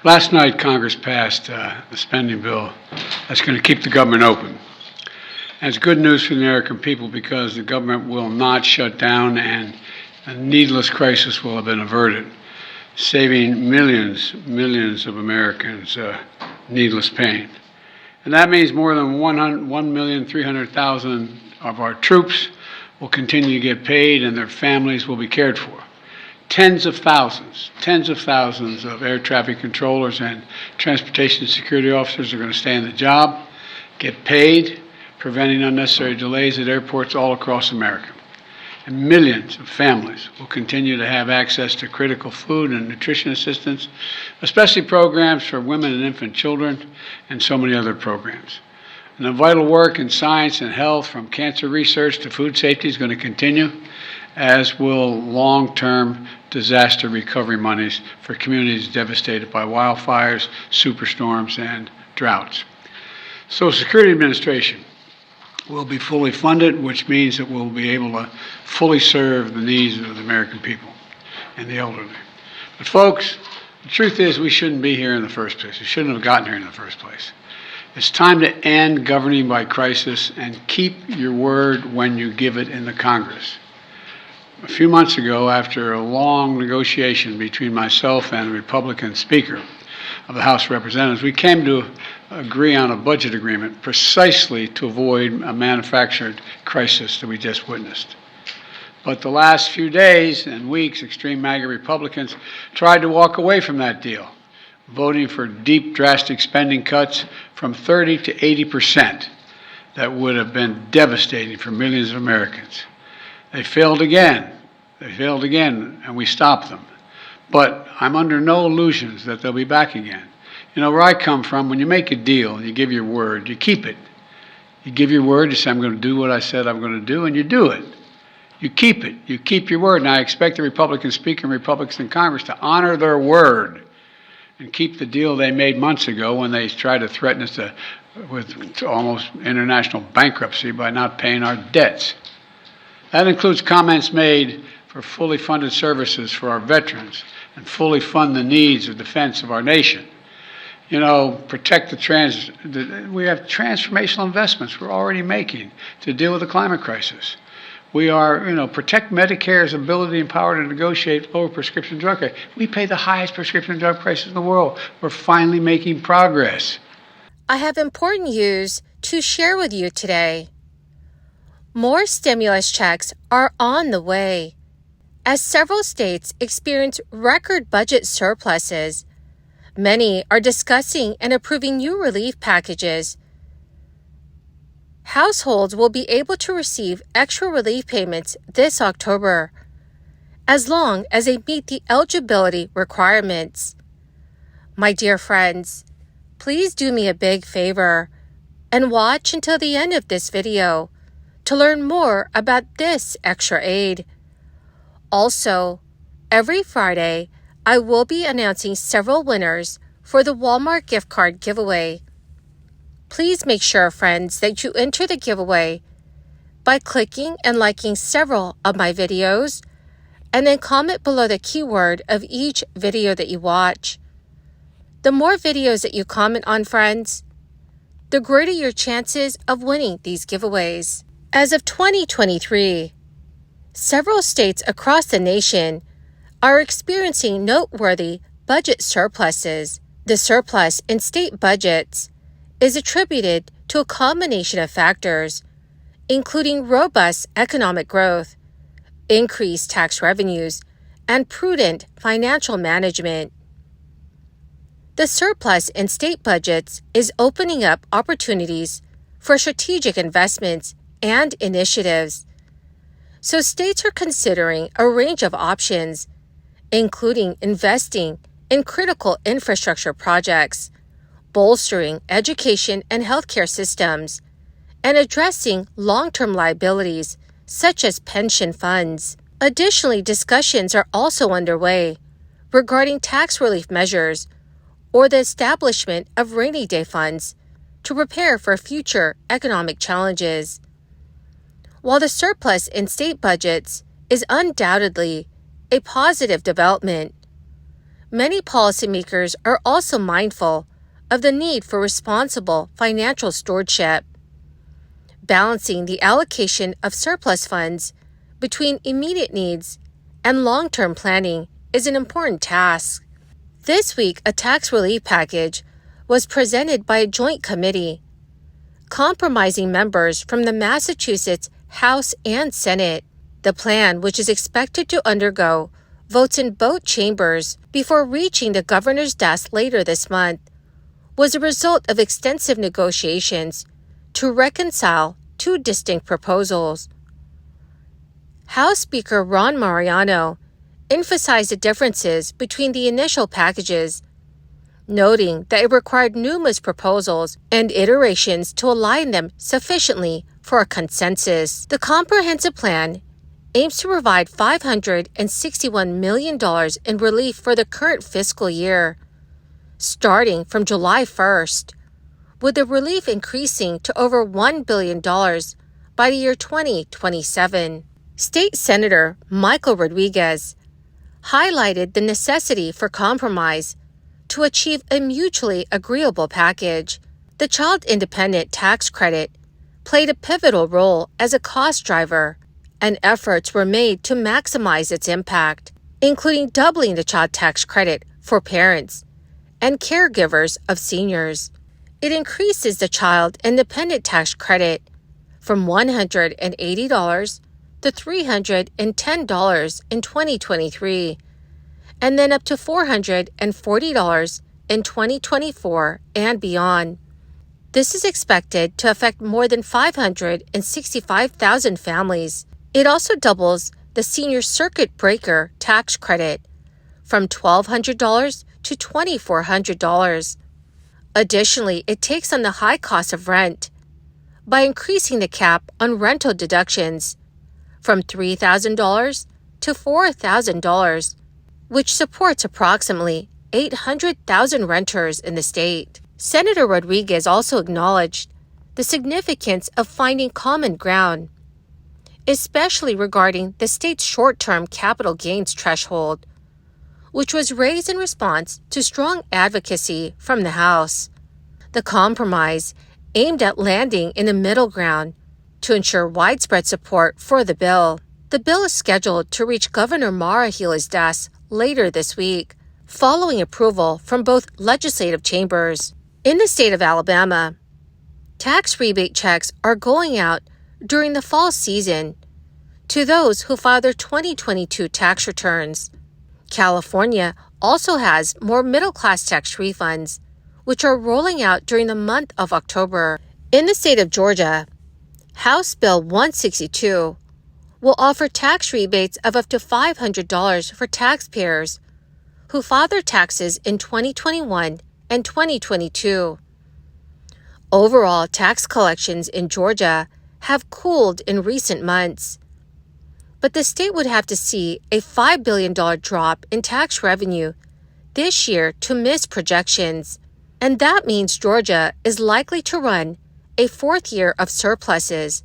Last night, Congress passed the spending bill that's going to keep the government open. And it's good news for the American people because the government will not shut down and a needless crisis will have been averted, saving millions of Americans needless pain. And that means more than 1,300,000 of our troops will continue to get paid and their families will be cared for. Tens of thousands of air traffic controllers and transportation security officers are going to stay in the job, get paid, preventing unnecessary delays at airports all across America. And millions of families will continue to have access to critical food and nutrition assistance, especially programs for women and infant children, and so many other programs. And the vital work in science and health, from cancer research to food safety, is going to continue, as will long-term disaster recovery monies for communities devastated by wildfires, superstorms, and droughts. Social Security Administration will be fully funded, which means that we'll be able to fully serve the needs of the American people and the elderly. But folks, the truth is we shouldn't be here in the first place. We shouldn't have gotten here in the first place. It's time to end governing by crisis and keep your word when you give it in the Congress. A few months ago, after a long negotiation between myself and the Republican Speaker of the House of Representatives, we came to agree on a budget agreement precisely to avoid a manufactured crisis that we just witnessed. But the last few days and weeks, extreme MAGA Republicans tried to walk away from that deal, voting for deep, drastic spending cuts from 30 to 80% that would have been devastating for millions of Americans. They failed again, and we stopped them. But I'm under no illusions that they'll be back again. You know, where I come from, when you make a deal, you give your word, you keep it. You give your word, you say, I'm going to do what I said I'm going to do, and you do it. You keep it. You keep your word. And I expect the Republican Speaker and Republicans in Congress to honor their word and keep the deal they made months ago when they tried to threaten us with almost international bankruptcy by not paying our debts. That includes comments made for fully funded services for our veterans and fully fund the needs of defense of our nation. You know, protect we have transformational investments we're already making to deal with the climate crisis. We are, protect Medicare's ability and power to negotiate lower prescription drug prices. We pay the highest prescription drug prices in the world. We're finally making progress. I have important news to share with you today. More stimulus checks are on the way. As several states experience record budget surpluses, many are discussing and approving new relief packages. Households will be able to receive extra relief payments this October, as long as they meet the eligibility requirements. My dear friends, please do me a big favor and watch until the end of this video to learn more about this extra aid. Also, every Friday, I will be announcing several winners for the Walmart gift card giveaway. Please make sure, friends, that you enter the giveaway by clicking and liking several of my videos, and then comment below the keyword of each video that you watch. The more videos that you comment on, friends, the greater your chances of winning these giveaways. As of 2023, several states across the nation are experiencing noteworthy budget surpluses. The surplus in state budgets is attributed to a combination of factors, including robust economic growth, increased tax revenues, and prudent financial management. The surplus in state budgets is opening up opportunities for strategic investments and initiatives. So states are considering a range of options, including investing in critical infrastructure projects, bolstering education and healthcare systems, and addressing long-term liabilities such as pension funds. Additionally, discussions are also underway regarding tax relief measures or the establishment of rainy day funds to prepare for future economic challenges. While the surplus in state budgets is undoubtedly a positive development, many policymakers are also mindful of the need for responsible financial stewardship. Balancing the allocation of surplus funds between immediate needs and long-term planning is an important task. This week, a tax relief package was presented by a joint committee, comprising members from the Massachusetts House and Senate. The plan, which is expected to undergo votes in both chambers before reaching the governor's desk later this month, was a result of extensive negotiations to reconcile two distinct proposals. House Speaker Ron Mariano emphasized the differences between the initial packages, noting that it required numerous proposals and iterations to align them sufficiently for a consensus. The comprehensive plan aims to provide $561 million in relief for the current fiscal year, starting from July 1st, with the relief increasing to over $1 billion by the year 2027. State Senator Michael Rodriguez highlighted the necessity for compromise to achieve a mutually agreeable package. The Child Independent Tax Credit played a pivotal role as a cost driver, and efforts were made to maximize its impact, including doubling the child tax credit for parents and caregivers of seniors. It increases the Child Independent Tax Credit from $180 to $310 in 2023, and then up to $440 in 2024 and beyond. This is expected to affect more than 565,000 families. It also doubles the senior circuit breaker tax credit from $1,200 to $2,400. Additionally, it takes on the high cost of rent by increasing the cap on rental deductions from $3,000 to $4,000, which supports approximately 800,000 renters in the state. Senator Rodriguez also acknowledged the significance of finding common ground, especially regarding the state's short-term capital gains threshold, which was raised in response to strong advocacy from the House. The compromise aimed at landing in a middle ground to ensure widespread support for the bill. The bill is scheduled to reach Governor Maura Healey's desk later this week, following approval from both legislative chambers. In the state of Alabama, tax rebate checks are going out during the fall season to those who file their 2022 tax returns. California also has more middle-class tax refunds, which are rolling out during the month of October. In the state of Georgia, House Bill 162 will offer tax rebates of up to $500 for taxpayers who filed their taxes in 2021 and 2022. Overall, tax collections in Georgia have cooled in recent months, but the state would have to see a $5 billion drop in tax revenue this year to miss projections, and that means Georgia is likely to run a fourth year of surpluses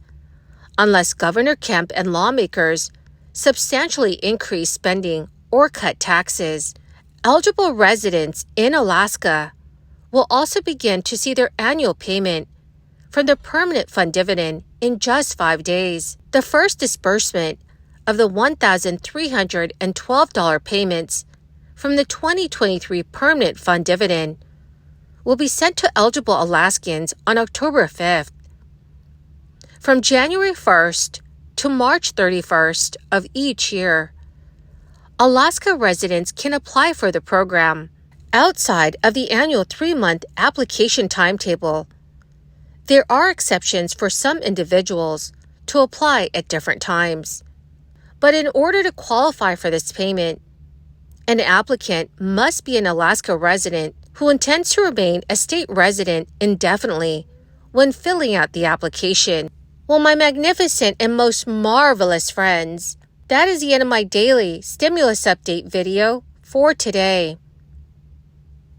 unless Governor Kemp and lawmakers substantially increase spending or cut taxes. Eligible residents in Alaska will also begin to see their annual payment from the Permanent Fund dividend in just 5 days. The first disbursement of the $1,312 payments from the 2023 Permanent Fund dividend will be sent to eligible Alaskans on October 5th. From January 1st to March 31st of each year, Alaska residents can apply for the program. Outside of the annual 3-month application timetable, there are exceptions for some individuals to apply at different times. But in order to qualify for this payment, an applicant must be an Alaska resident who intends to remain a state resident indefinitely when filling out the application. Well, my magnificent and most marvelous friends, that is the end of my daily stimulus update video for today.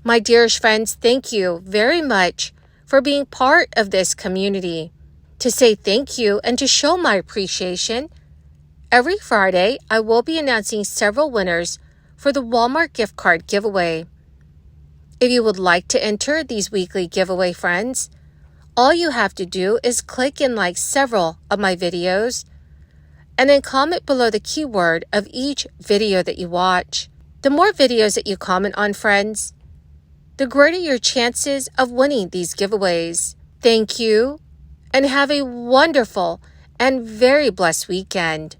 My dearest friends, thank you very much for being part of this community. To say thank you and to show my appreciation, every Friday I will be announcing several winners for the Walmart gift card giveaway. If you would like to enter these weekly giveaway, friends, all you have to do is click and like several of my videos, and then comment below the keyword of each video that you watch. The more videos that you comment on, friends, the greater your chances of winning these giveaways. Thank you, and have a wonderful and very blessed weekend.